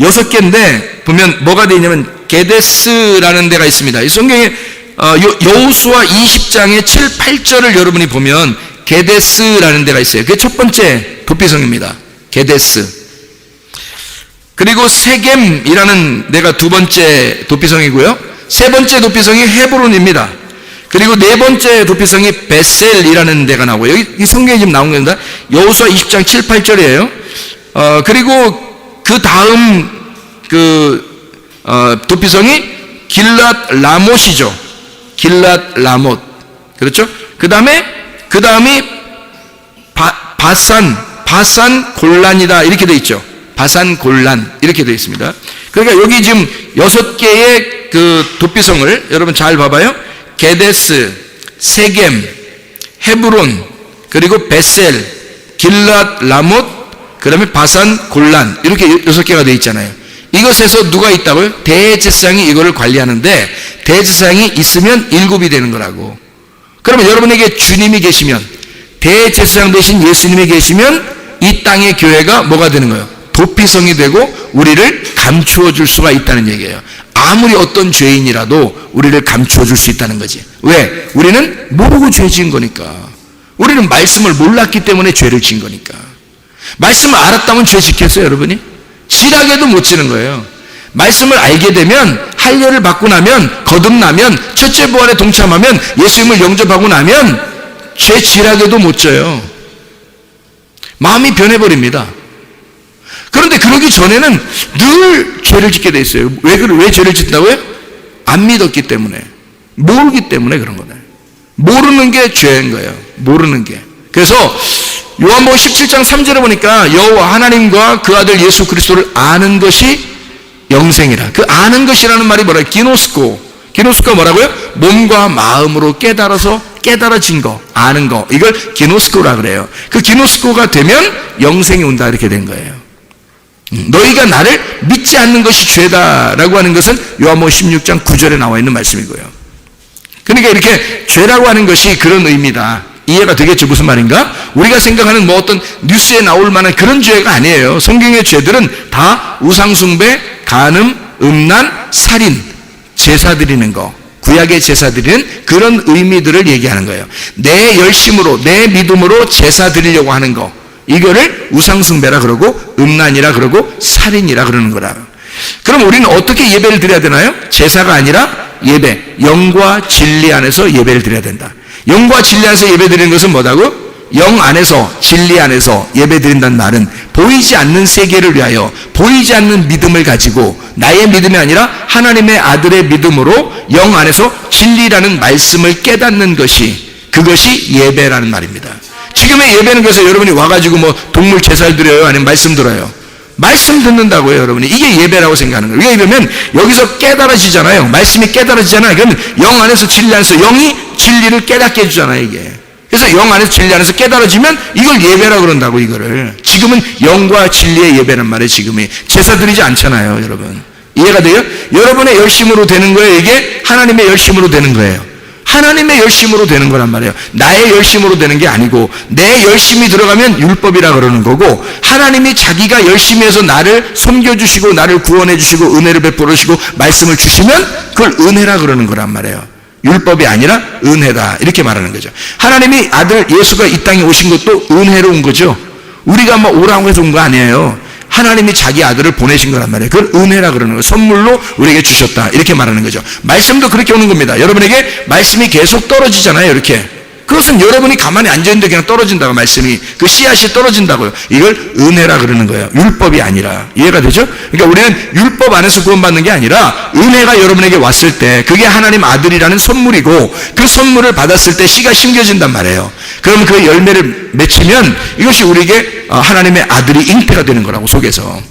6개인데 보면 뭐가 되어 있냐면 게데스라는 데가 있습니다. 이 성경에 여호수아 20장의 7, 8절을 여러분이 보면 게데스라는 데가 있어요. 그게 첫 번째 도피성입니다. 게데스. 그리고 세겜이라는 데가 두 번째 도피성이고요. 세 번째 도피성이 헤브론입니다. 그리고 네 번째 도피성이 베셀이라는 데가 나오고요. 여기 이 성경에 지금 나온 겁니다. 여호수아 20장 7, 8절이에요. 그리고 그 다음 도피성이 길랏 라못이죠. 길랏 라못. 그렇죠? 그 다음이 바산 골란이다. 이렇게 되어 있죠. 바산 골란. 이렇게 되어 있습니다. 그러니까 여기 지금 6개의 그 도피성을 여러분 잘 봐봐요. 게데스, 세겜, 헤브론, 그리고 베셀, 길랏 라못, 그 다음에 바산 골란. 이렇게 6개가 되어 있잖아요. 이것에서 누가 있다고요? 대제사장이 이거를 관리하는데 대제사장이 있으면 7이 되는 거라고. 그러면 여러분에게 주님이 계시면, 대제사장 되신 예수님이 계시면 이 땅의 교회가 뭐가 되는 거예요? 도피성이 되고 우리를 감추어 줄 수가 있다는 얘기예요. 아무리 어떤 죄인이라도 우리를 감추어 줄 수 있다는 거지. 왜? 우리는 모르고 죄 지은 거니까. 우리는 말씀을 몰랐기 때문에 죄를 지은 거니까. 말씀을 알았다면 죄 지켰어요, 여러분이? 지라게도 못 지는 거예요. 말씀을 알게 되면, 할례를 받고 나면, 거듭나면, 첫째 부활에 동참하면, 예수님을 영접하고 나면 죄 지라게도 못 져요. 마음이 변해버립니다. 그런데 그러기 전에는 늘 죄를 짓게 돼 있어요. 왜 죄를 짓는다고요? 안 믿었기 때문에, 모르기 때문에 그런 거예요. 모르는 게 죄인 거예요. 모르는 게. 그래서 요한복음 17장 3절에 보니까 여호와 하나님과 그 아들 예수 그리스도를 아는 것이 영생이라. 그 아는 것이라는 말이 뭐라고요? 기노스코가 뭐라고요? 몸과 마음으로 깨달아진 거, 아는 거. 이걸 기노스코라 그래요. 그 기노스코가 되면 영생이 온다 이렇게 된 거예요. 너희가 나를 믿지 않는 것이 죄다라고 하는 것은 요한복음 16장 9절에 나와 있는 말씀이고요. 그러니까 이렇게 죄라고 하는 것이 그런 의미다. 이해가 되겠죠? 무슨 말인가? 우리가 생각하는 뭐 어떤 뉴스에 나올 만한 그런 죄가 아니에요. 성경의 죄들은 다 우상숭배, 간음, 음란, 살인, 제사 드리는 거, 구약의 제사 드리는 그런 의미들을 얘기하는 거예요. 내 열심으로, 내 믿음으로 제사 드리려고 하는 거, 이거를 우상숭배라 그러고 음란이라 그러고 살인이라 그러는 거라. 그럼 우리는 어떻게 예배를 드려야 되나요? 제사가 아니라 예배, 영과 진리 안에서 예배를 드려야 된다. 영과 진리 안에서 예배 드리는 것은 뭐다고? 영 안에서, 진리 안에서 예배 드린다는 말은 보이지 않는 세계를 위하여 보이지 않는 믿음을 가지고 나의 믿음이 아니라 하나님의 아들의 믿음으로 영 안에서 진리라는 말씀을 깨닫는 것이, 그것이 예배라는 말입니다. 지금의 예배는 그래서 여러분이 와가지고 뭐 동물 제사를 드려요? 아니면 말씀 들어요? 말씀 듣는다고요, 여러분이. 이게 예배라고 생각하는 거예요. 왜냐하면 여기서 깨달아지잖아요. 말씀이 깨달아지잖아요. 그러면 영 안에서, 진리 안에서, 영이 진리를 깨닫게 해주잖아요, 이게. 그래서 영 안에서, 진리 안에서 깨달아지면 이걸 예배라고 그런다고, 이거를. 지금은 영과 진리의 예배란 말이에요, 지금이. 제사 드리지 않잖아요, 여러분. 이해가 돼요? 여러분의 열심으로 되는 거예요, 이게? 하나님의 열심으로 되는 거예요. 하나님의 열심으로 되는 거란 말이에요. 나의 열심으로 되는 게 아니고, 내 열심이 들어가면 율법이라 그러는 거고, 하나님이 자기가 열심히 해서 나를 섬겨주시고 나를 구원해 주시고 은혜를 베풀어 주시고 말씀을 주시면 그걸 은혜라 그러는 거란 말이에요. 율법이 아니라 은혜다 이렇게 말하는 거죠. 하나님이 아들 예수가 이 땅에 오신 것도 은혜로 온 거죠. 우리가 뭐 오라고 해서 온 거 아니에요. 하나님이 자기 아들을 보내신 거란 말이에요. 그걸 은혜라 그러는 거예요. 선물로 우리에게 주셨다 이렇게 말하는 거죠. 말씀도 그렇게 오는 겁니다. 여러분에게 말씀이 계속 떨어지잖아요, 이렇게. 그것은 여러분이 가만히 앉아있는데 그냥 떨어진다고, 말씀이. 그 씨앗이 떨어진다고요. 이걸 은혜라 그러는 거예요. 율법이 아니라. 이해가 되죠? 그러니까 우리는 율법 안에서 구원받는 게 아니라 은혜가 여러분에게 왔을 때 그게 하나님 아들이라는 선물이고, 그 선물을 받았을 때 씨가 심겨진단 말이에요. 그러면 그 열매를 맺히면 이것이 우리에게 하나님의 아들이 잉태가 되는 거라고, 속에서.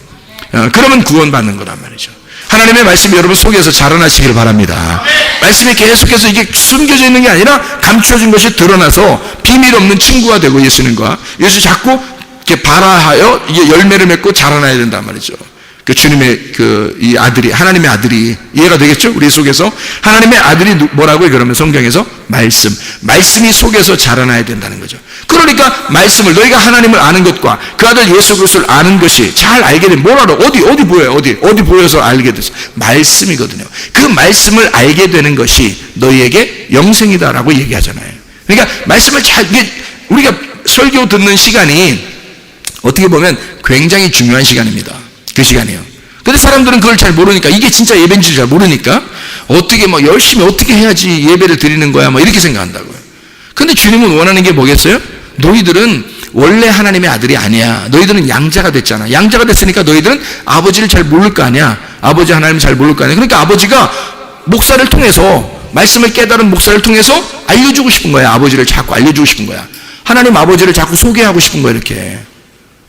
그러면 구원받는 거란 말이죠. 하나님의 말씀이 여러분 속에서 자라나시길 바랍니다. 말씀이 계속해서 이게 숨겨져 있는 게 아니라 감춰진 것이 드러나서 비밀 없는 친구가 되고, 예수님과. 예수 자꾸 이렇게 발화하여 이게 열매를 맺고 자라나야 된단 말이죠. 그 주님의 이 아들이, 하나님의 아들이, 이해가 되겠죠? 우리 속에서. 하나님의 아들이 뭐라고요? 그러면 성경에서 말씀이 속에서 자라나야 된다는 거죠. 그러니까 말씀을, 너희가 하나님을 아는 것과 그 아들 예수 그리스도를 아는 것이 잘 알게 되면, 뭘 알아? 어디 보여요? 어디 보여서 알게 됐어? 말씀이거든요. 그 말씀을 알게 되는 것이 너희에게 영생이다라고 얘기하잖아요. 그러니까 말씀을 우리가 설교 듣는 시간이 어떻게 보면 굉장히 중요한 시간입니다. 그 시간이에요. 근데 사람들은 그걸 잘 모르니까, 이게 진짜 예배인지 잘 모르니까 어떻게 열심히 어떻게 해야지 예배를 드리는 거야 이렇게 생각한다고요. 근데 주님은 원하는 게 뭐겠어요? 너희들은 원래 하나님의 아들이 아니야. 너희들은 양자가 됐잖아. 양자가 됐으니까 너희들은 아버지를 잘 모를 거 아니야. 아버지 하나님을 잘 모를 거 아니야. 그러니까 아버지가 목사를 통해서, 말씀을 깨달은 목사를 통해서 알려주고 싶은 거야. 아버지를 자꾸 알려주고 싶은 거야. 하나님 아버지를 자꾸 소개하고 싶은 거야. 이렇게.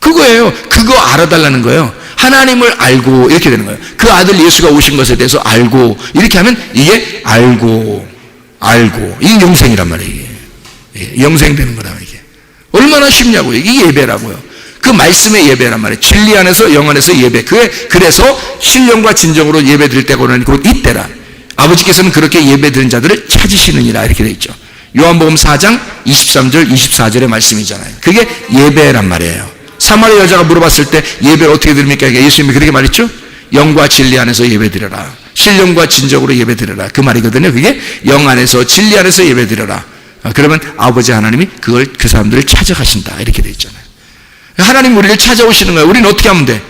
그거예요. 그거 알아달라는 거예요. 하나님을 알고 이렇게 되는 거예요. 그 아들 예수가 오신 것에 대해서 알고, 이렇게 하면 이게 알고 이게 영생이란 말이에요. 이게 영생 되는 거다. 이게 얼마나 쉽냐고요. 이게 예배라고요. 그 말씀의 예배란 말이에요. 진리 안에서 영 안에서 예배. 그래서 신령과 진정으로 예배 드릴 때가 오나니 곧 이때라. 아버지께서는 그렇게 예배 드린 자들을 찾으시느니라 이렇게 되어 있죠. 요한복음 4장 23절 24절의 말씀이잖아요. 그게 예배란 말이에요. 사마리아 여자가 물어봤을 때 예배를 어떻게 드립니까? 예수님이 그렇게 말했죠. 영과 진리 안에서 예배드려라. 신령과 진정으로 예배드려라. 그 말이거든요. 그게 영 안에서 진리 안에서 예배드려라. 그러면 아버지 하나님이 그 사람들을 찾아가신다 이렇게 되어 있잖아요. 하나님 우리를 찾아오시는 거예요. 우리는 어떻게 하면 돼?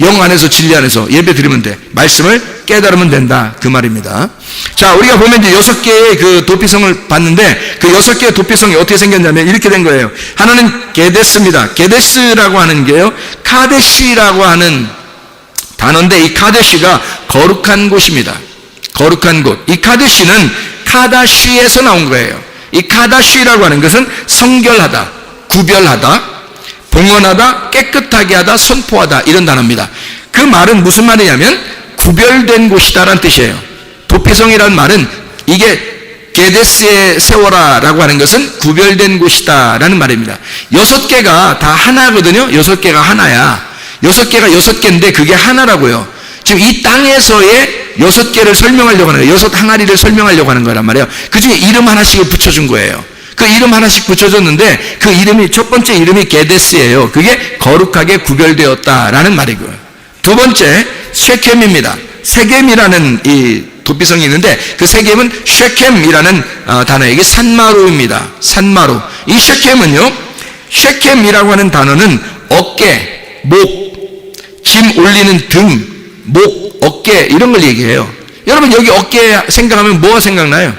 영 안에서 진리 안에서 예배드리면 돼. 말씀을 깨달으면 된다 그 말입니다. 자, 우리가 보면 이제 6개의 그 도피성을 봤는데, 그 6개의 도피성이 어떻게 생겼냐면 이렇게 된 거예요. 하나는 게데스입니다. 게데스라고 하는 게요, 카데시라고 하는 단어인데, 이 카데시가 거룩한 곳입니다. 거룩한 곳. 이 카데시는 카다시에서 나온 거예요. 이 카다시라고 하는 것은 성결하다, 구별하다, 봉헌하다, 깨끗하게 하다, 선포하다, 이런 단어입니다. 그 말은 무슨 말이냐면 구별된 곳이다라는 뜻이에요. 도피성이라는 말은, 이게 게데스에 세워라라고 하는 것은 구별된 곳이다라는 말입니다. 6개가 다 하나거든요. 6개가 하나야. 6개가 6개인데 그게 하나라고요. 지금 이 땅에서의 6개를 설명하려고 하는 거예요. 6 항아리를 설명하려고 하는 거란 말이에요. 그 중에 이름 하나씩을 붙여준 거예요. 그 이름 하나씩 붙여줬는데, 그 이름이, 첫 번째 이름이 게데스예요. 그게 거룩하게 구별되었다라는 말이고요. 두 번째 쉐켐입니다. 세겜이라는 이 도피성이 있는데, 그 세겜은 쉐켐이라는 단어에게 산마루입니다. 산마루. 이 쉐켐은요, 쉐켐이라고 하는 단어는 어깨, 목, 짐 올리는 등, 목, 어깨 이런 걸 얘기해요. 여러분 여기 어깨 생각하면 뭐가 생각나요?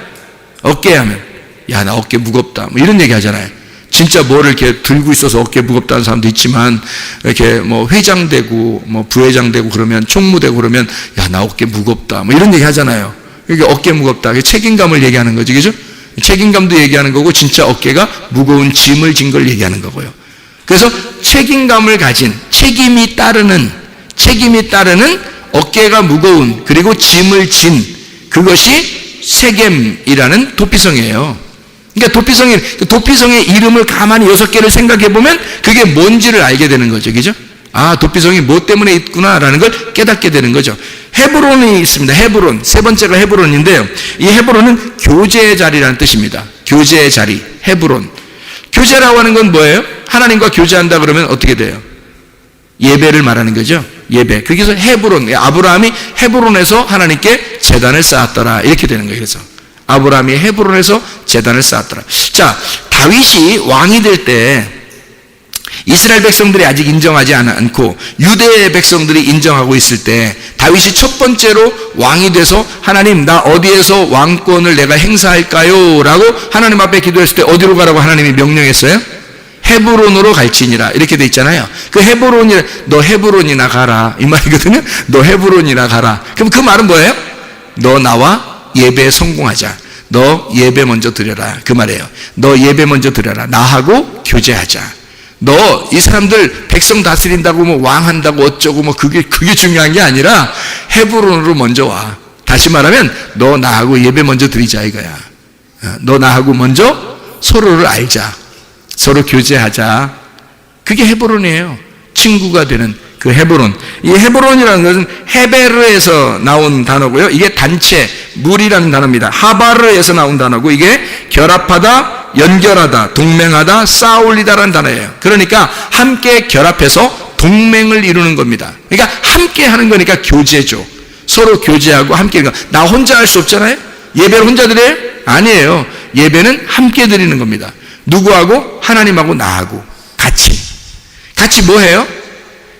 어깨 하면 야, 나 어깨 무겁다 이런 얘기 하잖아요. 진짜 뭐를 이렇게 들고 있어서 어깨 무겁다는 사람도 있지만, 이렇게 회장 되고 부회장 되고 그러면, 총무 되고 그러면 야, 나 어깨 무겁다 이런 얘기 하잖아요. 이게 어깨 무겁다, 책임감을 얘기하는 거죠. 그죠? 책임감도 얘기하는 거고, 진짜 어깨가 무거운 짐을 진 걸 얘기하는 거고요. 그래서 책임감을 가진, 책임이 따르는 어깨가 무거운, 그리고 짐을 진, 그것이 세겜이라는 도피성이에요. 그러니까 도피성의 이름을 가만히 6개를 생각해 보면 그게 뭔지를 알게 되는 거죠. 그죠? 아, 도피성이 뭐 때문에 있구나라는 걸 깨닫게 되는 거죠. 헤브론이 있습니다. 헤브론. 세 번째가 헤브론인데요. 이 헤브론은 교제의 자리라는 뜻입니다. 교제의 자리. 헤브론. 교제라고 하는 건 뭐예요? 하나님과 교제한다 그러면 어떻게 돼요? 예배를 말하는 거죠. 예배. 그래서 헤브론. 아브라함이 헤브론에서 하나님께 제단을 쌓았더라. 이렇게 되는 거예요. 그래서 아브라함이 헤브론에서 제단을 쌓았더라. 자, 다윗이 왕이 될 때 이스라엘 백성들이 아직 인정하지 않고 유대 백성들이 인정하고 있을 때, 다윗이 첫 번째로 왕이 돼서 하나님, 나 어디에서 왕권을 내가 행사할까요? 라고 하나님 앞에 기도했을 때 어디로 가라고 하나님이 명령했어요? 헤브론으로 갈지니라 이렇게 돼 있잖아요. 그 헤브론이, 너 헤브론이나 가라 이 말이거든요. 너 헤브론이나 가라. 그럼 그 말은 뭐예요? 너 나와 예배에 성공하자. 너 예배 먼저 드려라 그 말이에요. 너 예배 먼저 드려라. 나하고 교제하자. 너 이 사람들 백성 다스린다고 왕한다고 어쩌고 그게 중요한 게 아니라 헤브론으로 먼저 와. 다시 말하면 너 나하고 예배 먼저 드리자 이거야. 너 나하고 먼저 서로를 알자. 서로 교제하자. 그게 헤브론이에요. 친구가 되는 그 헤브론. 이 헤브론이라는 것은 헤베르에서 나온 단어고요. 이게 단체, 물이라는 단어입니다. 하바르에서 나온 단어고 이게 결합하다, 연결하다, 동맹하다, 쌓아올리다라는 단어예요. 그러니까 함께 결합해서 동맹을 이루는 겁니다. 그러니까 함께 하는 거니까 교제죠. 서로 교제하고 함께. 나 혼자 할 수 없잖아요. 예배를 혼자 드려요? 아니에요. 예배는 함께 드리는 겁니다. 누구하고? 하나님하고 나하고 같이 뭐 해요?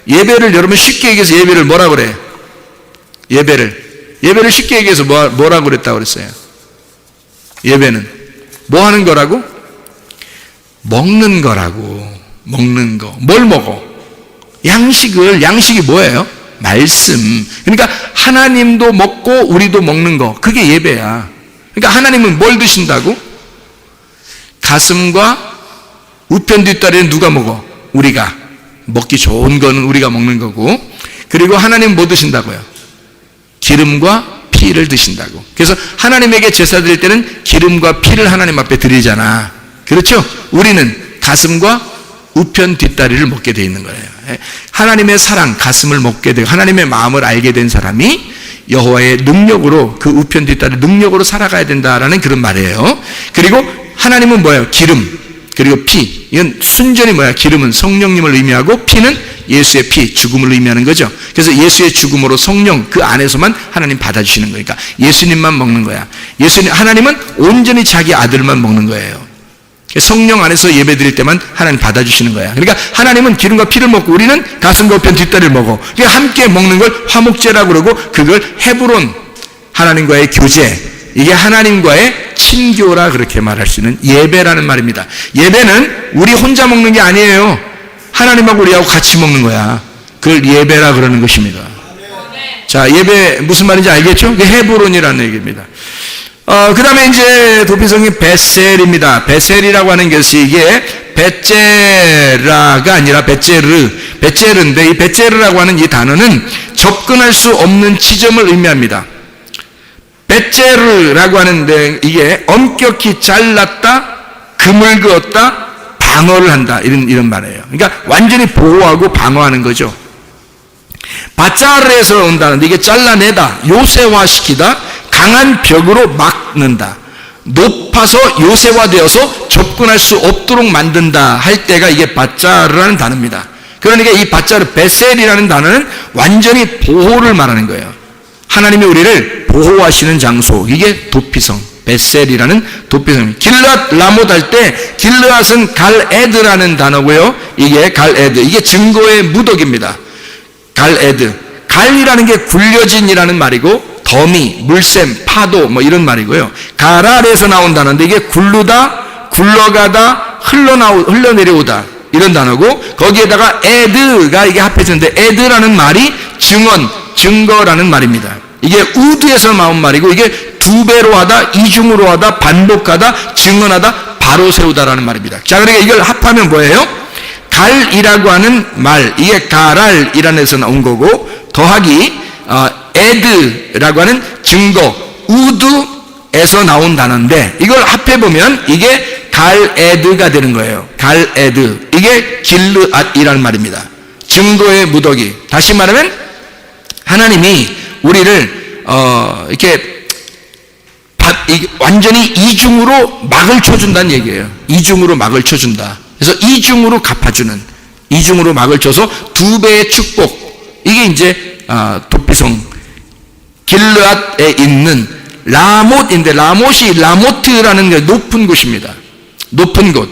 예배를 여러분 쉽게 얘기해서 예배를 뭐라 그래요? 예배를 쉽게 얘기해서 뭐라고 그랬다고 그랬어요? 예배는 뭐 하는 거라고? 먹는 거라고. 먹는 거. 뭘 먹어? 양식이 뭐예요? 말씀. 그러니까 하나님도 먹고 우리도 먹는 거. 그게 예배야. 그러니까 하나님은 뭘 드신다고? 가슴과 우편 뒷다리는 누가 먹어? 우리가. 먹기 좋은 거는 우리가 먹는 거고, 그리고 하나님은 뭐 드신다고요? 기름과 피를 드신다고. 그래서 하나님에게 제사 드릴 때는 기름과 피를 하나님 앞에 드리잖아. 그렇죠? 우리는 가슴과 우편 뒷다리를 먹게 돼 있는 거예요. 하나님의 사랑, 가슴을 먹게 되고 하나님의 마음을 알게 된 사람이 여호와의 능력으로, 그 우편 뒷다리 능력으로 살아가야 된다라는 그런 말이에요. 그리고 하나님은 뭐예요? 기름, 그리고 피. 이건 순전히 뭐야? 기름은 성령님을 의미하고 피는 예수의 피, 죽음을 의미하는 거죠. 그래서 예수의 죽음으로 성령, 그 안에서만 하나님 받아주시는 거니까 예수님만 먹는 거야. 하나님은 온전히 자기 아들만 먹는 거예요. 성령 안에서 예배 드릴 때만 하나님 받아주시는 거야. 그러니까 하나님은 기름과 피를 먹고 우리는 가슴과 우편 뒷다리를 먹어. 그러니까 함께 먹는 걸 화목제라고 그러고, 그걸 헤브론, 하나님과의 교제, 이게 하나님과의 친교라 그렇게 말할 수 있는 예배라는 말입니다. 예배는 우리 혼자 먹는 게 아니에요. 하나님하고 우리하고 같이 먹는 거야. 그걸 예배라 그러는 것입니다. 자, 예배 무슨 말인지 알겠죠? 그게 헤브론이라는 얘기입니다. 그 다음에 이제 도피성이 베셀입니다. 베셀이라고 하는 것이 이게 베제라가 아니라 베제르인데, 이 베제르라고 하는 이 단어는 접근할 수 없는 지점을 의미합니다. 베제르라고 하는데 이게 엄격히 잘랐다, 금을 그었다, 방어를 한다, 이런 말이에요. 그러니까 완전히 보호하고 방어하는 거죠. 바짜르에서 온다는데 이게 잘라내다, 요새화시키다, 강한 벽으로 막는다, 높아서 요새화되어서 접근할 수 없도록 만든다 할 때가 이게 바짜르라는 단어입니다. 그러니까 이 바짜르, 베셀이라는 단어는 완전히 보호를 말하는 거예요. 하나님이 우리를 보호하시는 장소, 이게 도피성, 베셀이라는 도피성. 길르앗 라못 할 때 길르앗은 갈에드라는 단어고요. 이게 갈에드, 이게 증거의 무더기입니다. 갈에드, 갈이라는 게 굴려진이라는 말이고, 더미, 물샘, 파도 뭐 이런 말이고요. 가랄에서 나온 단어인데 이게 굴르다, 굴러가다, 흘러내려오다 이런 단어고, 거기에다가 에드가 이게 합해졌는데, 에드라는 말이 증언, 증거라는 말입니다. 이게 우드에서 나온 말이고, 이게 두 배로 하다, 이중으로 하다, 반복하다, 증언하다, 바로 세우다라는 말입니다. 자, 그러니까 이걸 합하면 뭐예요? 갈이라고 하는 말, 이게 가랄이라는 데서 나온 거고, 더하기 에드라고 하는 증거, 우드에서 나온 단어인데, 이걸 합해보면 이게 갈에드가 되는 거예요. 갈에드, 이게 길르앗이라는 말입니다. 증거의 무더기. 다시 말하면 하나님이 우리를 이렇게 완전히 이중으로 막을 쳐준다는 얘기예요. 이중으로 막을 쳐준다. 그래서 이중으로 갚아주는, 이중으로 막을 쳐서 두 배의 축복. 이게 이제 도피성 길르앗에 있는 라못인데, 라못이 라모트라는 게 높은 곳입니다. 높은 곳.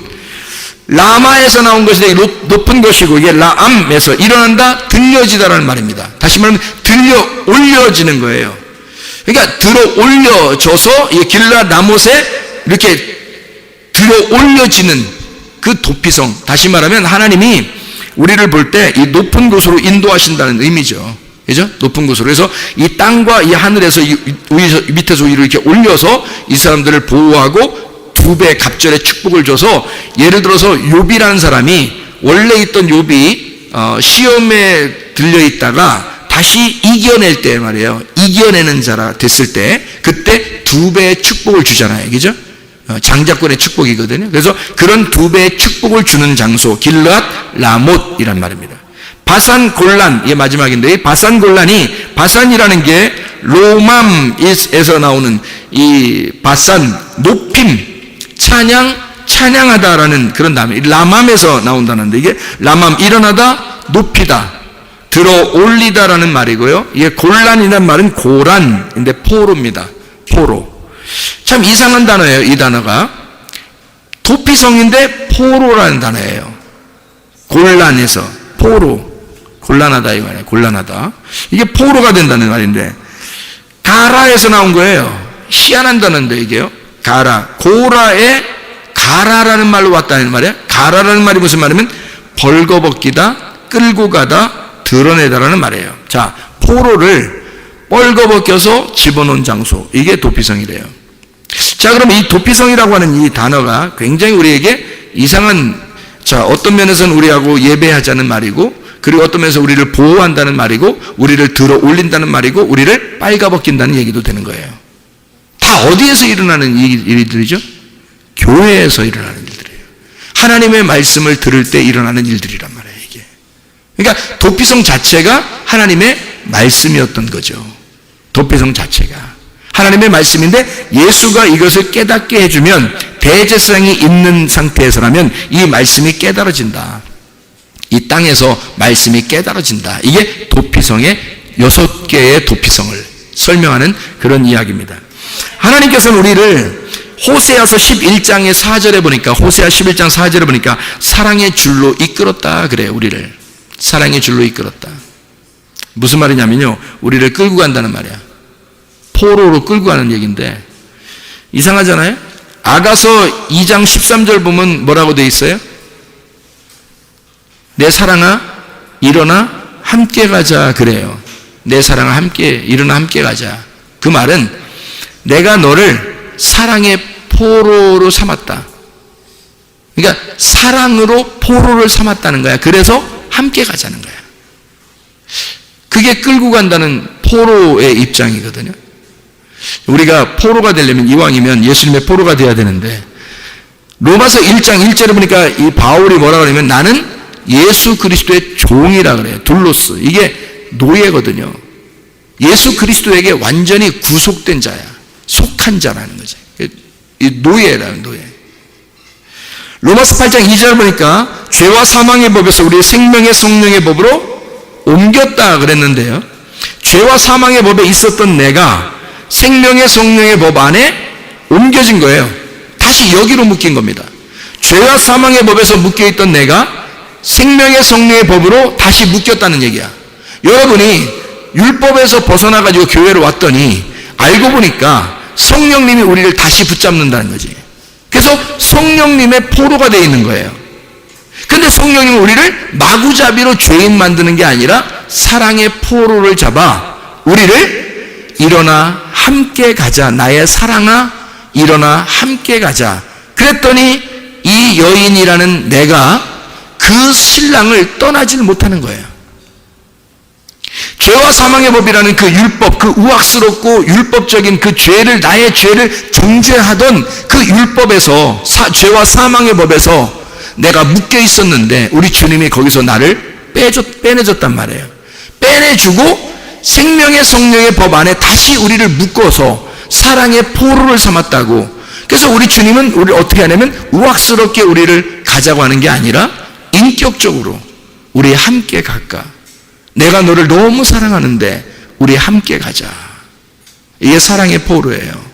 라마에서 나온 것이 되게 높은 것이고, 이게 라암에서 일어난다, 들려지다라는 말입니다. 다시 말하면 들려 올려지는 거예요. 그러니까 들어 올려져서 이 길르앗 라못에 이렇게 들어 올려지는 그 도피성. 다시 말하면 하나님이 우리를 볼 때 이 높은 곳으로 인도하신다는 의미죠. 그죠? 높은 곳으로. 그래서 이 땅과 이 하늘에서 밑에서 위로 이렇게 올려서 이 사람들을 보호하고 두 배의 갑절의 축복을 줘서, 예를 들어서 욥이라는 사람이 원래 있던 욥이 시험에 들려 있다가 다시 이겨낼 때 말이에요. 이겨내는 자라 됐을 때, 그때 두 배의 축복을 주잖아요. 그죠? 장자권의 축복이거든요. 그래서 그런 두 배의 축복을 주는 장소, 길르앗 라못이란 말입니다. 바산 골란, 이게 마지막인데, 이 바산 골란이, 바산이라는 게 로맘에서 나오는 이 바산, 높임, 찬양하다라는 그런 단어, 라맘에서 나온다는데, 이게 라맘, 일어나다, 높이다, 들어 올리다라는 말이고요. 이게 골란이라는 말은 고란인데 포로입니다. 포로. 참 이상한 단어예요. 이 단어가 도피성인데 포로라는 단어예요. 골란에서 포로, 곤란하다 이 말이에요. 곤란하다. 이게 포로가 된다는 말인데, 가라에서 나온 거예요. 희한한 단어인데 이게요. 가라, 고라에 가라라는 말로 왔다는 말이에요. 가라라는 말이 무슨 말이면 벌거벗기다, 끌고 가다, 드러내다라는 말이에요. 자, 포로를 벌거벗겨서 집어넣은 장소, 이게 도피성이래요. 자, 그럼 이 도피성이라고 하는 이 단어가 굉장히 우리에게 이상한, 자, 어떤 면에서는 우리하고 예배하자는 말이고, 그리고 어떤 면에서 우리를 보호한다는 말이고, 우리를 들어 올린다는 말이고, 우리를 빨가벗긴다는 얘기도 되는 거예요. 다 어디에서 일어나는 일들이죠? 교회에서 일어나는 일들이에요. 하나님의 말씀을 들을 때 일어나는 일들이란 말이에요, 이게. 그러니까 도피성 자체가 하나님의 말씀이었던 거죠. 도피성 자체가 하나님의 말씀인데, 예수가 이것을 깨닫게 해주면, 대제사장이 있는 상태에서라면 이 말씀이 깨달아진다. 이 땅에서 말씀이 깨달아진다. 이게 도피성의 6개의 도피성을 설명하는 그런 이야기입니다. 하나님께서는 우리를 호세아서 11장의 4절에 보니까, 호세아 11장 4절에 보니까 사랑의 줄로 이끌었다 그래요. 우리를 사랑의 줄로 이끌었다. 무슨 말이냐면요, 우리를 끌고 간다는 말이야. 포로로 끌고 가는 얘기인데, 이상하잖아요. 아가서 2장 13절 보면 뭐라고 돼 있어요? 내 사랑아 일어나 함께 가자 그래요. 내 사랑아 함께 일어나 함께 가자. 그 말은 내가 너를 사랑의 포로로 삼았다. 그러니까 사랑으로 포로를 삼았다는 거야. 그래서 함께 가자는 거야. 그게 끌고 간다는 포로의 입장이거든요. 우리가 포로가 되려면, 이왕이면 예수님의 포로가 돼야 되는데, 로마서 1장 1절에 보니까 이 바울이 뭐라 그러냐면, 나는 예수 그리스도의 종이라 그래요. 둘로스. 이게 노예거든요. 예수 그리스도에게 완전히 구속된 자야. 속한 자라는 거지. 이 노예라는 노예. 로마서 8장 2절 보니까 죄와 사망의 법에서 우리의 생명의 성령의 법으로 옮겼다 그랬는데요. 죄와 사망의 법에 있었던 내가 생명의 성령의 법 안에 옮겨진 거예요. 다시 여기로 묶인 겁니다. 죄와 사망의 법에서 묶여있던 내가 생명의 성령의 법으로 다시 묶였다는 얘기야. 여러분이 율법에서 벗어나가지고 교회로 왔더니 알고 보니까 성령님이 우리를 다시 붙잡는다는 거지. 그래서 성령님의 포로가 되어 있는 거예요. 근데 성령님은 우리를 마구잡이로 죄인 만드는 게 아니라 사랑의 포로를 잡아 우리를 일어나 함께 가자. 나의 사랑아 일어나 함께 가자. 그랬더니 이 여인이라는 내가 그 신랑을 떠나질 못하는 거예요. 죄와 사망의 법이라는 그 율법, 그 우악스럽고 율법적인 그 죄를, 나의 죄를 정죄하던 그 율법에서, 죄와 사망의 법에서 내가 묶여 있었는데 우리 주님이 거기서 나를 빼내줬단 말이에요. 빼내주고 생명의 성령의 법 안에 다시 우리를 묶어서 사랑의 포로를 삼았다고. 그래서 우리 주님은 우리를 어떻게 하냐면 우악스럽게 우리를 가자고 하는 게 아니라 인격적으로 우리 함께 갈까? 내가 너를 너무 사랑하는데 우리 함께 가자. 이게 사랑의 포로예요.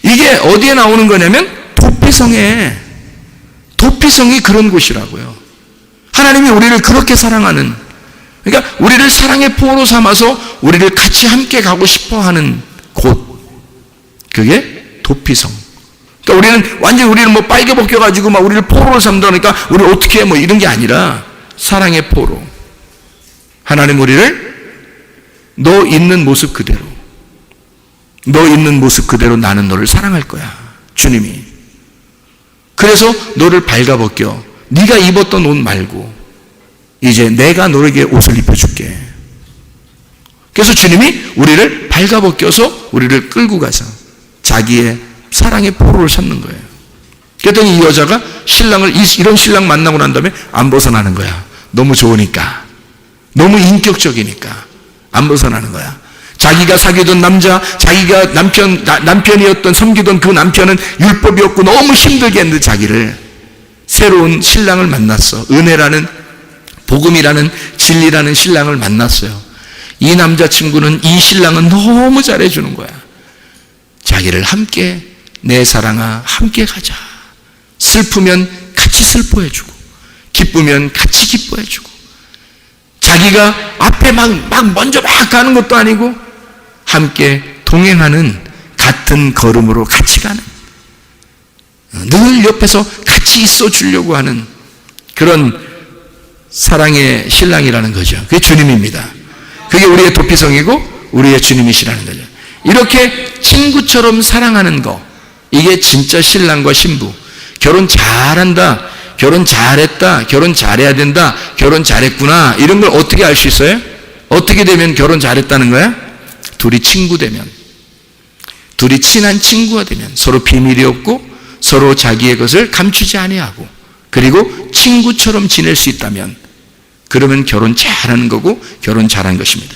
이게 어디에 나오는 거냐면 도피성에. 도피성이 그런 곳이라고요. 하나님이 우리를 그렇게 사랑하는, 그러니까 우리를 사랑의 포로 삼아서 우리를 같이 함께 가고 싶어하는 곳, 그게 도피성. 그러니까 우리는 완전히 우리를 뭐 빨개 벗겨가지고 막 우리를 포로로 삼다니까 우리 어떻게 해 뭐 이런 게 아니라 사랑의 포로. 하나님 우리를 너 있는 모습 그대로, 너 있는 모습 그대로 나는 너를 사랑할 거야. 주님이. 그래서 너를 발가벗겨. 네가 입었던 옷 말고 이제 내가 너에게 옷을 입혀줄게. 그래서 주님이 우리를 발가벗겨서 우리를 끌고 가서 자기의 사랑의 포로를 삼는 거예요. 그랬더니 이 여자가 신랑을, 이런 신랑 만나고 난 다음에 안 벗어나는 거야. 너무 좋으니까, 너무 인격적이니까 안 벗어나는 거야. 자기가 사귀던 남자, 자기가 남편이었던, 섬기던 그 남편은 율법이 없고 너무 힘들게 했는데 자기를, 새로운 신랑을 만났어. 은혜라는, 복음이라는, 진리라는 신랑을 만났어요. 이 남자친구는, 이 신랑은 너무 잘해주는 거야. 자기를 함께, 내 사랑아 함께 가자. 슬프면 같이 슬퍼해주고, 기쁘면 같이 기뻐해주고, 자기가 앞에 먼저 가는 것도 아니고 함께 동행하는, 같은 걸음으로 같이 가는, 늘 옆에서 같이 있어 주려고 하는 그런 사랑의 신랑이라는 거죠. 그게 주님입니다. 그게 우리의 도피성이고 우리의 주님이시라는 거죠. 이렇게 친구처럼 사랑하는 거, 이게 진짜 신랑과 신부. 결혼 잘한다, 결혼 잘했다, 결혼 잘해야 된다, 결혼 잘했구나, 이런 걸 어떻게 알 수 있어요? 어떻게 되면 결혼 잘했다는 거야? 둘이 친구 되면, 둘이 친한 친구가 되면, 서로 비밀이 없고 서로 자기의 것을 감추지 아니하고, 그리고 친구처럼 지낼 수 있다면, 그러면 결혼 잘하는 거고 결혼 잘한 것입니다.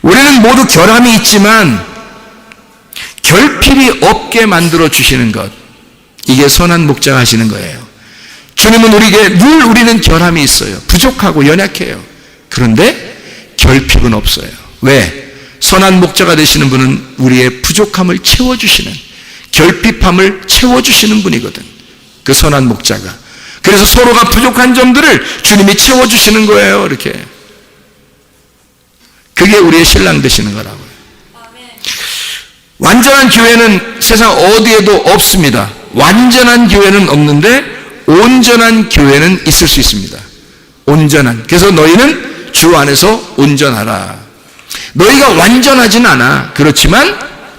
우리는 모두 결함이 있지만 결핍이 없게 만들어 주시는 것, 이게 선한 목자가 하시는 거예요. 주님은 우리에게 늘 우리는 결함이 있어요. 부족하고 연약해요. 그런데 결핍은 없어요. 왜? 선한 목자가 되시는 분은 우리의 부족함을 채워주시는, 결핍함을 채워주시는 분이거든, 그 선한 목자가. 그래서 서로가 부족한 점들을 주님이 채워주시는 거예요. 이렇게. 그게 우리의 신랑 되시는 거라고요. 완전한 교회는 세상 어디에도 없습니다. 완전한 교회는 없는데 온전한 교회는 있을 수 있습니다. 온전한. 그래서 너희는 주 안에서 온전하라. 너희가 완전하진 않아. 그렇지만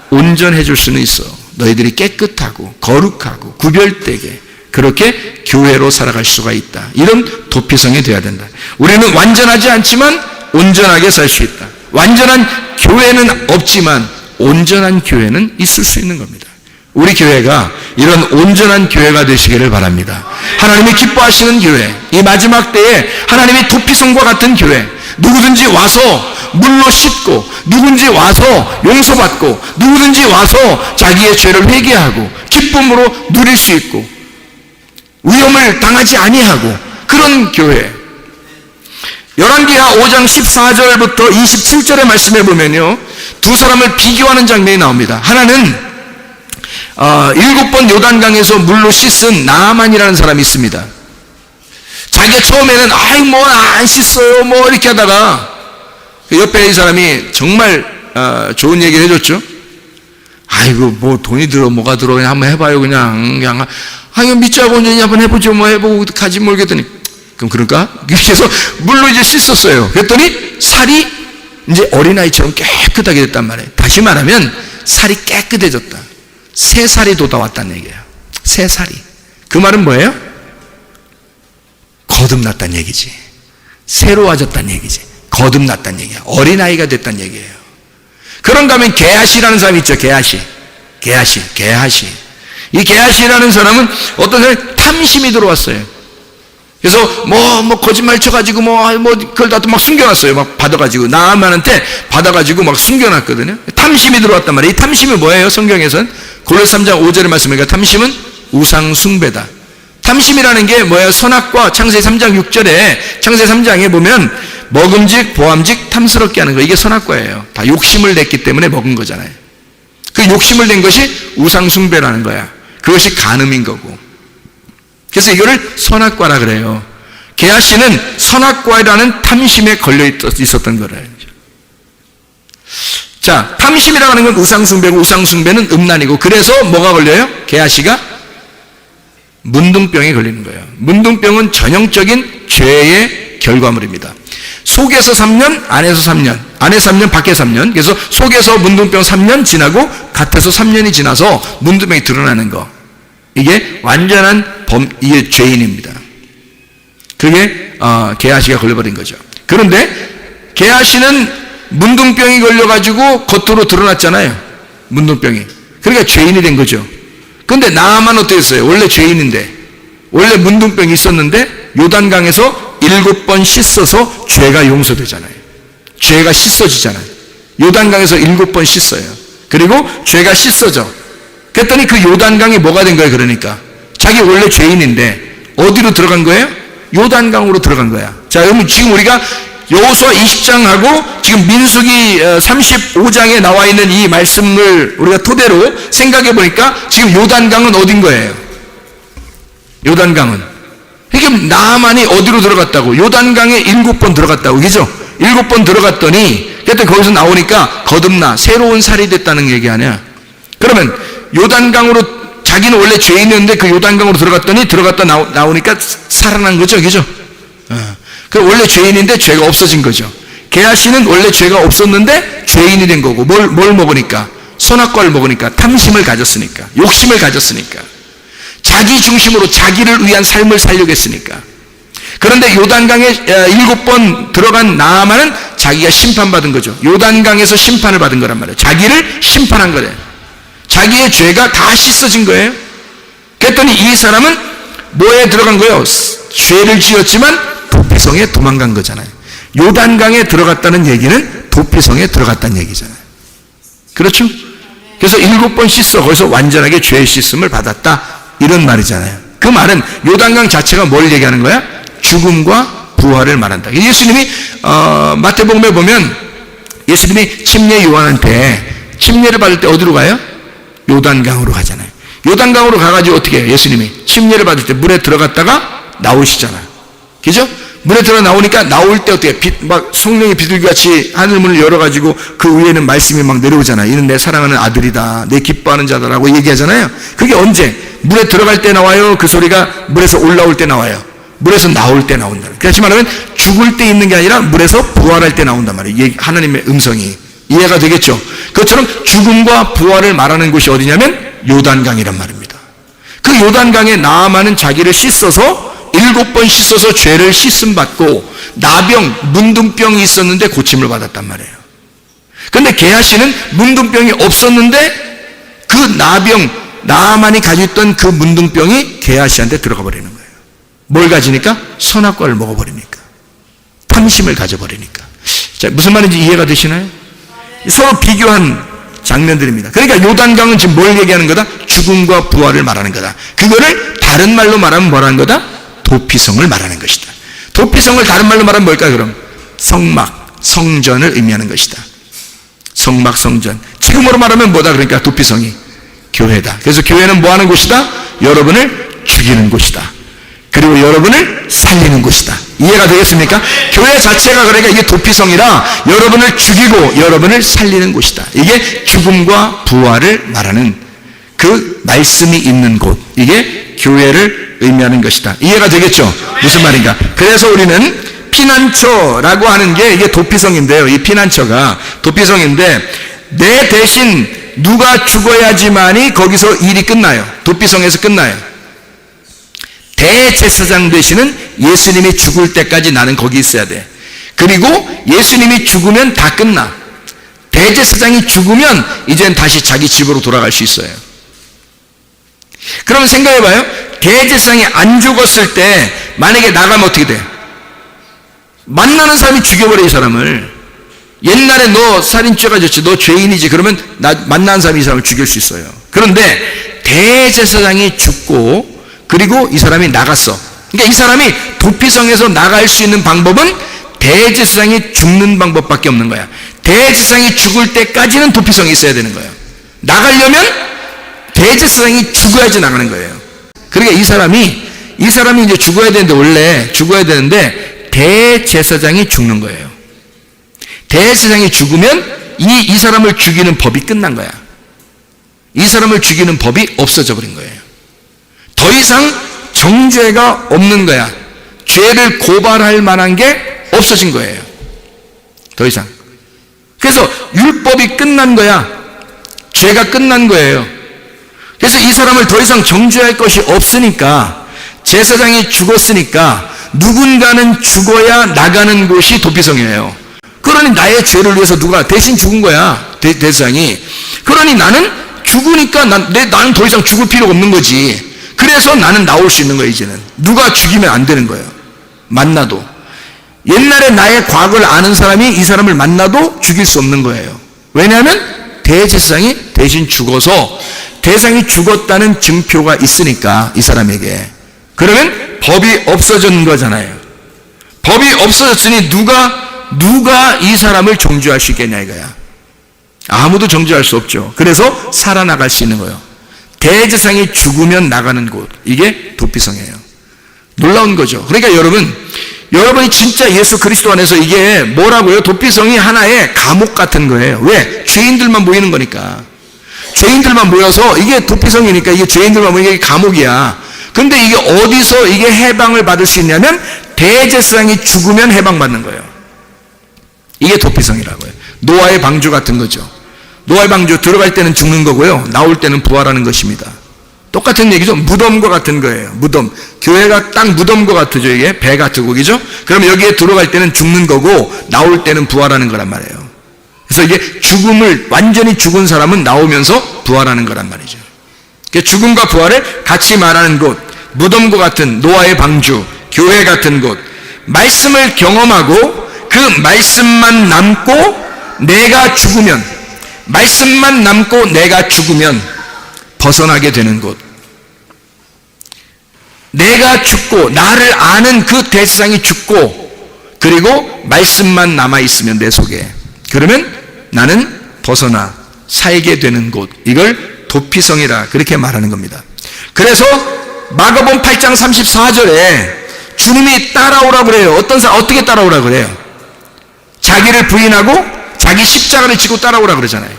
온전해 줄 수는 있어. 너희들이 깨끗하고 거룩하고 구별되게 그렇게 교회로 살아갈 수가 있다. 이런 도피성이 되어야 된다. 우리는 완전하지 않지만 온전하게 살 수 있다. 완전한 교회는 없지만 온전한 교회는 있을 수 있는 겁니다. 우리 교회가 이런 온전한 교회가 되시기를 바랍니다. 하나님이 기뻐하시는 교회, 이 마지막 때에 하나님의 도피성과 같은 교회, 누구든지 와서 물로 씻고, 누구든지 와서 용서받고, 누구든지 와서 자기의 죄를 회개하고 기쁨으로 누릴 수 있고 위험을 당하지 아니하고, 그런 교회. 열왕기하 5장 14절부터 27절의 말씀에 보면요, 두 사람을 비교하는 장면이 나옵니다. 하나는 7번 요단강에서 물로 씻은 나아만이라는 사람이 있습니다. 자기가 처음에는 뭐 안 씻어요 뭐 이렇게 하다가 옆에 이 사람이 정말 좋은 얘기를 해줬죠. 아이고 뭐 돈이 들어 뭐가 들어 그냥 한번 해봐요. 그냥 이거 믿자고 온전히 한번 해보죠. 뭐 해보고 가지 모르겠더니, 그럼 그럴까? 그래서 물로 이제 씻었어요. 그랬더니 살이 이제 어린아이처럼 깨끗하게 됐단 말이에요. 다시 말하면 살이 깨끗해졌다. 새 살이 돋아왔다는 얘기예요. 새 살이. 그 말은 뭐예요? 거듭났다는 얘기지. 새로워졌다는 얘기지. 거듭났다는 얘기야. 어린아이가 됐다는 얘기예요. 그런가 하면 게하시라는 사람이 있죠. 게하시. 이 게하시라는 사람은 어떤 사람이 탐심이 들어왔어요. 그래서 뭐 거짓말 쳐가지고 그걸 다 또 막 숨겨놨어요. 막 받아가지고 나아만한테 받아가지고 막 숨겨놨거든요. 탐심이 들어왔단 말이에요. 이 탐심이 뭐예요? 성경에서는 골로새 3장 5절의 말씀이니까 탐심은 우상 숭배다. 탐심이라는 게 뭐예요? 선악과 창세기 3장 6절에, 창세기 3장에 보면 먹음직 보암직 탐스럽게 하는 거, 이게 선악과예요. 다 욕심을 냈기 때문에 먹은 거잖아요. 그 욕심을 낸 것이 우상 숭배라는 거야. 그것이 간음인 거고. 그래서 이거를 선악과라 그래요. 게하시는 선악과라는 탐심에 걸려 있었던 거래요. 자, 탐심이라고 하는 건 우상숭배고, 우상숭배는 음란이고, 그래서 뭐가 걸려요? 게하시가 문둥병에 걸리는 거예요. 문둥병은 전형적인 죄의 결과물입니다. 속에서 3년, 안에서 3년, 안에 3년, 밖에 3년. 그래서 속에서 문둥병 3년 지나고 겉에서 3년이 지나서 문둥병이 드러나는 거. 이게 완전한 이게 죄인입니다. 그게 게하시가 걸려버린 거죠. 그런데 게하시는 문둥병이 걸려가지고 겉으로 드러났잖아요. 문둥병이. 그러니까 죄인이 된 거죠. 그런데 나아만 어떻게 했어요? 원래 죄인인데, 원래 문둥병이 있었는데 요단강에서 7번 씻어서 죄가 용서되잖아요. 죄가 씻어지잖아요. 요단강에서 7번 씻어요. 그리고 죄가 씻어져. 그랬더니 그 요단강이 뭐가 된 거예요? 그러니까 자기 원래 죄인인데 어디로 들어간 거예요? 요단강으로 들어간 거야. 자, 그러면 지금 우리가 여호수아 20장하고 지금 민수기 35장에 나와 있는 이 말씀을 우리가 토대로 생각해 보니까 지금 요단강은 어딘 거예요? 요단강은. 그러니까 나만이 어디로 들어갔다고? 요단강에 7번 들어갔다고. 그죠? 7번 들어갔더니 그때 거기서 나오니까 거듭나 새로운 살이 됐다는 얘기 아니야. 그러면 요단강으로 자기는 원래 죄인이었는데 그 요단강으로 들어갔다 나오니까 살아난 거죠. 그죠? 그 원래 죄인인데 죄가 없어진 거죠. 게하시는 원래 죄가 없었는데 죄인이 된 거고 뭘 먹으니까? 선악과를 먹으니까 탐심을 가졌으니까 욕심을 가졌으니까 자기 중심으로 자기를 위한 삶을 살려고 했으니까. 그런데 요단강에 7번 들어간 나아만은 자기가 심판받은 거죠. 요단강에서 심판을 받은 거란 말이에요. 자기를 심판한 거래요. 자기의 죄가 다 씻어진 거예요. 그랬더니 이 사람은 뭐에 들어간 거예요? 죄를 지었지만 도피성에 도망간 거잖아요. 요단강에 들어갔다는 얘기는 도피성에 들어갔다는 얘기잖아요. 그렇죠? 그래서 7번 씻어 거기서 완전하게 죄의 씻음을 받았다 이런 말이잖아요. 그 말은 요단강 자체가 뭘 얘기하는 거야? 죽음과 부활을 말한다. 예수님이 마태복음에 보면 예수님이 침례 요한한테 침례를 받을 때 어디로 가요? 요단강으로 가잖아요. 요단강으로 가가지고 어떻게 해요? 예수님이 침례를 받을 때 물에 들어갔다가 나오시잖아요. 그죠? 물에 들어 나오니까 나올 때 어떻게 막 성령의 비둘기같이 하늘문을 열어가지고 그 위에는 말씀이 막 내려오잖아요. 이는 내 사랑하는 아들이다, 내 기뻐하는 자다라고 얘기하잖아요. 그게 언제? 물에 들어갈 때 나와요? 그 소리가 물에서 올라올 때 나와요? 물에서 나올 때 나온다. 그렇지 말하면 죽을 때 있는 게 아니라 물에서 부활할 때 나온단 말이에요. 하나님의 음성이. 이해가 되겠죠? 그것처럼 죽음과 부활을 말하는 곳이 어디냐면 요단강이란 말입니다. 그 요단강에 나아만은 자기를 씻어서 7번 씻어서 죄를 씻음 받고 나병, 문둥병이 있었는데 고침을 받았단 말이에요. 그런데 게하시는 문둥병이 없었는데 그 나아만이 가지고 있던 그 문둥병이 게하시한테 들어가 버리는 거예요. 뭘 가지니까? 선악과를 먹어버리니까. 탐심을 가져버리니까. 자, 무슨 말인지 이해가 되시나요? 서로 비교한 장면들입니다. 그러니까 요단강은 지금 뭘 얘기하는 거다? 죽음과 부활을 말하는 거다. 그거를 다른 말로 말하면 뭐라는 거다? 도피성을 말하는 것이다. 도피성을 다른 말로 말하면 뭘까요? 그럼 성막, 성전을 의미하는 것이다. 성막, 성전. 지금으로 말하면 뭐다? 그러니까 도피성이 교회다. 그래서 교회는 뭐 하는 곳이다? 여러분을 죽이는 곳이다. 그리고 여러분을 살리는 곳이다. 이해가 되겠습니까? 교회 자체가 그러니까 이게 도피성이라 여러분을 죽이고 여러분을 살리는 곳이다. 이게 죽음과 부활을 말하는 그 말씀이 있는 곳. 이게 교회를 의미하는 것이다. 이해가 되겠죠? 무슨 말인가? 그래서 우리는 피난처라고 하는 게 이게 도피성인데요. 이 피난처가 도피성인데 내 대신 누가 죽어야지만이 거기서 일이 끝나요. 도피성에서 끝나요. 대제사장 되시는 예수님이 죽을 때까지 나는 거기 있어야 돼. 그리고 예수님이 죽으면 다 끝나. 대제사장이 죽으면 이젠 다시 자기 집으로 돌아갈 수 있어요. 그럼 생각해봐요. 대제사장이 안 죽었을 때 만약에 나가면 어떻게 돼? 만나는 사람이 죽여버려 이 사람을. 옛날에 너 살인죄가 졌지, 너 죄인이지, 그러면 만나는 사람이 이 사람을 죽일 수 있어요. 그런데 대제사장이 죽고 그리고 이 사람이 나갔어. 그러니까 이 사람이 도피성에서 나갈 수 있는 방법은 대제사장이 죽는 방법밖에 없는 거야. 대제사장이 죽을 때까지는 도피성이 있어야 되는 거예요. 나가려면 대제사장이 죽어야지 나가는 거예요. 그러니까 이 사람이 이제 죽어야 되는데, 원래 죽어야 되는데 대제사장이 죽는 거예요. 대제사장이 죽으면 이 사람을 죽이는 법이 끝난 거야. 이 사람을 죽이는 법이 없어져 버린 거예요. 더 이상 정죄가 없는 거야. 죄를 고발할 만한 게 없어진 거예요. 더 이상. 그래서 율법이 끝난 거야. 죄가 끝난 거예요. 그래서 이 사람을 더 이상 정죄할 것이 없으니까, 제사장이 죽었으니까 누군가는 죽어야 나가는 곳이 도피성이에요. 그러니 나의 죄를 위해서 누가 대신 죽은 거야. 대제사장이. 그러니 나는 죽으니까 나는 더 이상 죽을 필요가 없는 거지. 그래서 나는 나올 수 있는 거예요. 이제는 누가 죽이면 안 되는 거예요. 만나도. 옛날에 나의 과거를 아는 사람이 이 사람을 만나도 죽일 수 없는 거예요. 왜냐하면 대제사장이 대신 죽어서 대상이 죽었다는 증표가 있으니까 이 사람에게. 그러면 법이 없어진 거잖아요. 법이 없어졌으니 누가 이 사람을 정죄할 수 있겠냐 이거야. 아무도 정죄할 수 없죠. 그래서 살아나갈 수 있는 거예요. 대제사장이 죽으면 나가는 곳, 이게 도피성이에요. 놀라운 거죠. 그러니까 여러분이 진짜 예수 그리스도 안에서 이게 뭐라고요? 도피성이 하나의 감옥 같은 거예요. 왜? 죄인들만 모이는 거니까. 죄인들만 모여서 이게 도피성이니까 이게 죄인들만 모이는 게 감옥이야. 근데 이게 어디서 이게 해방을 받을 수 있냐면 대제사장이 죽으면 해방받는 거예요. 이게 도피성이라고요. 노아의 방주 같은 거죠. 노아의 방주 들어갈 때는 죽는 거고요. 나올 때는 부활하는 것입니다. 똑같은 얘기죠. 무덤과 같은 거예요. 무덤. 교회가 딱 무덤과 같죠. 이게 배 같은 거죠. 그럼 여기에 들어갈 때는 죽는 거고 나올 때는 부활하는 거란 말이에요. 그래서 이게 죽음을 완전히 죽은 사람은 나오면서 부활하는 거란 말이죠. 죽음과 부활을 같이 말하는 곳, 무덤과 같은 노아의 방주, 교회 같은 곳, 말씀을 경험하고 그 말씀만 남고 내가 죽으면, 말씀만 남고 내가 죽으면 벗어나게 되는 곳. 내가 죽고 나를 아는 그 대제사장이 죽고 그리고 말씀만 남아있으면 내 속에, 그러면 나는 벗어나 살게 되는 곳, 이걸 도피성이라 그렇게 말하는 겁니다. 그래서 마가복음 8장 34절에 주님이 따라오라고 그래요. 어떤 사람 어떻게 따라오라고 그래요? 자기를 부인하고 자기 십자가를 지고 따라오라고 그러잖아요.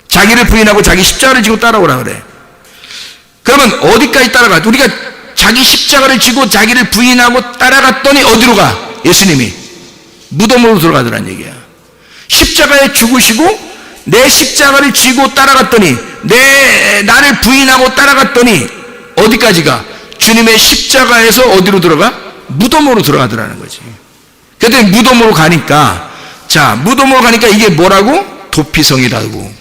자기를 부인하고 자기 십자가를 지고 따라오라고 그래. 그러면 어디까지 따라가? 우리가 자기 십자가를 지고 자기를 부인하고 따라갔더니 어디로 가? 예수님이 무덤으로 들어가더란 얘기야. 십자가에 죽으시고 내 십자가를 지고 따라갔더니, 나를 부인하고 따라갔더니 어디까지 가? 주님의 십자가에서 어디로 들어가? 무덤으로 들어가더라는 거지. 그랬더니 무덤으로 가니까, 무덤으로 가니까 이게 뭐라고? 도피성이라고.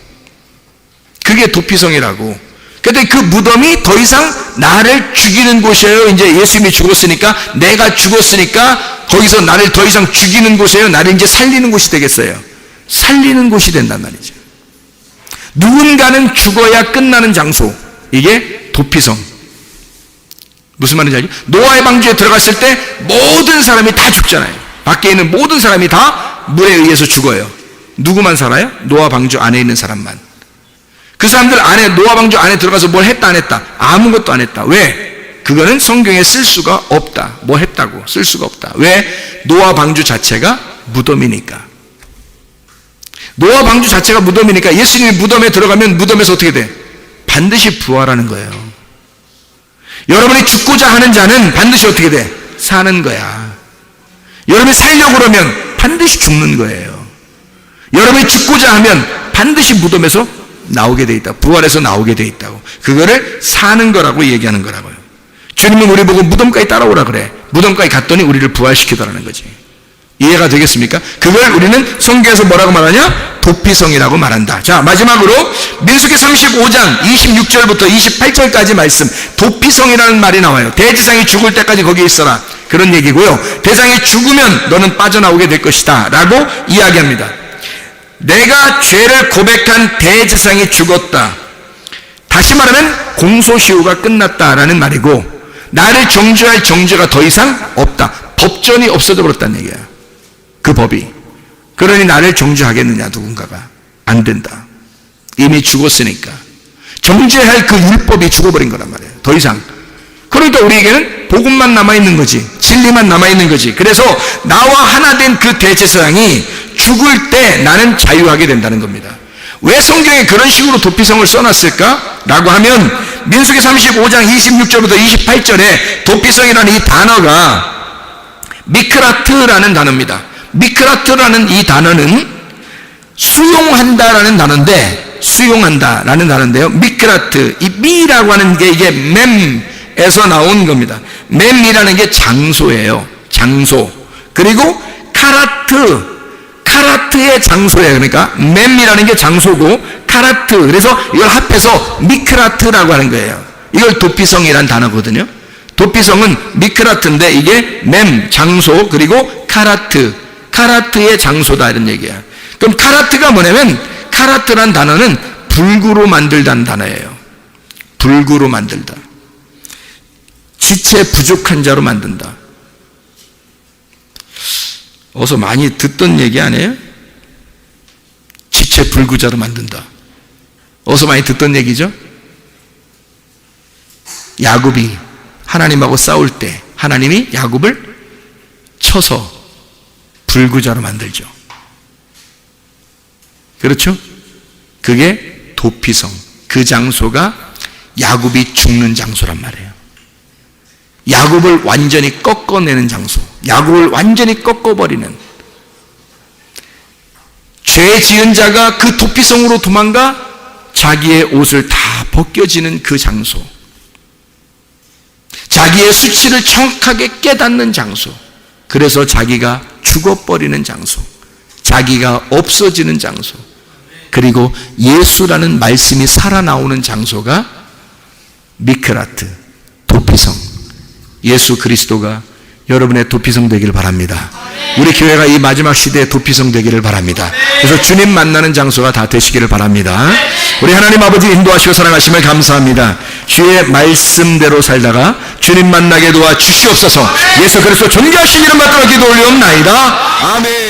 그게 도피성이라고. 그랬더니 그 무덤이 더 이상 나를 죽이는 곳이에요. 이제 예수님이 죽었으니까, 내가 죽었으니까 거기서 나를 더 이상 죽이는 곳이에요. 나를 이제 살리는 곳이 되겠어요. 살리는 곳이 된단 말이죠. 누군가는 죽어야 끝나는 장소, 이게 도피성. 무슨 말인지 알죠? 노아의 방주에 들어갔을 때 모든 사람이 다 죽잖아요. 밖에 있는 모든 사람이 다 물에 의해서 죽어요. 누구만 살아요? 노아 방주 안에 있는 사람만. 그 사람들 안에, 노아 방주 안에 들어가서 뭘 했다 안 했다? 아무것도 안 했다. 왜? 그거는 성경에 쓸 수가 없다. 뭐 했다고 쓸 수가 없다. 왜? 노아 방주 자체가 무덤이니까. 노아 방주 자체가 무덤이니까 예수님이 무덤에 들어가면 무덤에서 어떻게 돼? 반드시 부활하는 거예요. 여러분이 죽고자 하는 자는 반드시 어떻게 돼? 사는 거야. 여러분이 살려고 그러면 반드시 죽는 거예요. 여러분이 죽고자 하면 반드시 무덤에서 나오게 돼 있다. 부활해서 나오게 돼 있다고. 그거를 사는 거라고 얘기하는 거라고요. 주님은 우리 보고 무덤까지 따라오라 그래. 무덤까지 갔더니 우리를 부활시키더라는 거지. 이해가 되겠습니까? 그걸 우리는 성경에서 뭐라고 말하냐? 도피성이라고 말한다. 자, 마지막으로 민수기 35장 26절부터 28절까지 말씀, 도피성이라는 말이 나와요. 대제사장이 죽을 때까지 거기에 있어라, 그런 얘기고요. 대제사장이 죽으면 너는 빠져나오게 될 것이다 라고 이야기합니다. 내가 죄를 고백한 대제사장이 죽었다. 다시 말하면 공소시효가 끝났다라는 말이고, 나를 정죄할 정죄가 더 이상 없다. 법전이 없어져 버렸다는 얘기야. 그 법이. 그러니 나를 정죄하겠느냐, 누군가가? 안 된다. 이미 죽었으니까. 정죄할 그 율법이 죽어버린 거란 말이에요. 더 이상. 그러니까 우리에게는 복음만 남아있는 거지, 진리만 남아있는 거지. 그래서 나와 하나 된 그 대제사장이 죽을 때 나는 자유하게 된다는 겁니다. 왜 성경에 그런 식으로 도피성을 써놨을까? 라고 하면 민수기 35장 26절부터 28절에 도피성이라는 이 단어가 미크라트라는 단어입니다. 미크라트라는 이 단어는 수용한다라는 단어인데, 수용한다라는 단어인데요. 미크라트, 이 미라고 하는 게 이게 mem에서 나온 겁니다. mem이라는 게 장소예요. 장소. 그리고 카라트의 장소예요. 그러니까 mem이라는 게 장소고 카라트, 그래서 이걸 합해서 미크라트라고 하는 거예요. 이걸 도피성이라는 단어거든요. 도피성은 미크라트인데 이게 mem, 장소, 그리고 카라트의 장소다 이런 얘기야. 그럼 카라트가 뭐냐면 카라트란 단어는 불구로 만들다는 단어예요. 불구로 만들다. 지체 부족한 자로 만든다. 어서 많이 듣던 얘기 아니에요? 지체 불구자로 만든다. 어서 많이 듣던 얘기죠? 야곱이 하나님하고 싸울 때 하나님이 야곱을 쳐서 불구자로 만들죠. 그렇죠? 그게 도피성. 그 장소가 야곱이 죽는 장소란 말이에요. 야곱을 완전히 꺾어내는 장소. 야곱을 완전히 꺾어버리는. 죄 지은 자가 그 도피성으로 도망가 자기의 옷을 다 벗겨지는 그 장소. 자기의 수치를 정확하게 깨닫는 장소. 그래서 자기가 죽어버리는 장소. 자기가 없어지는 장소. 그리고 예수라는 말씀이 살아나오는 장소가 미크라트, 도피성. 예수 그리스도가 여러분의 도피성 되기를 바랍니다. 우리 교회가 이 마지막 시대에 도피성 되기를 바랍니다. 그래서 주님 만나는 장소가 다 되시기를 바랍니다. 우리 하나님 아버지 인도하시고 사랑하심을 감사합니다. 주의 말씀대로 살다가 주님 만나게 도와 주시옵소서. 예수 그리스도 존귀하신 이름 받들어 기도 올리옵나이다. 아멘.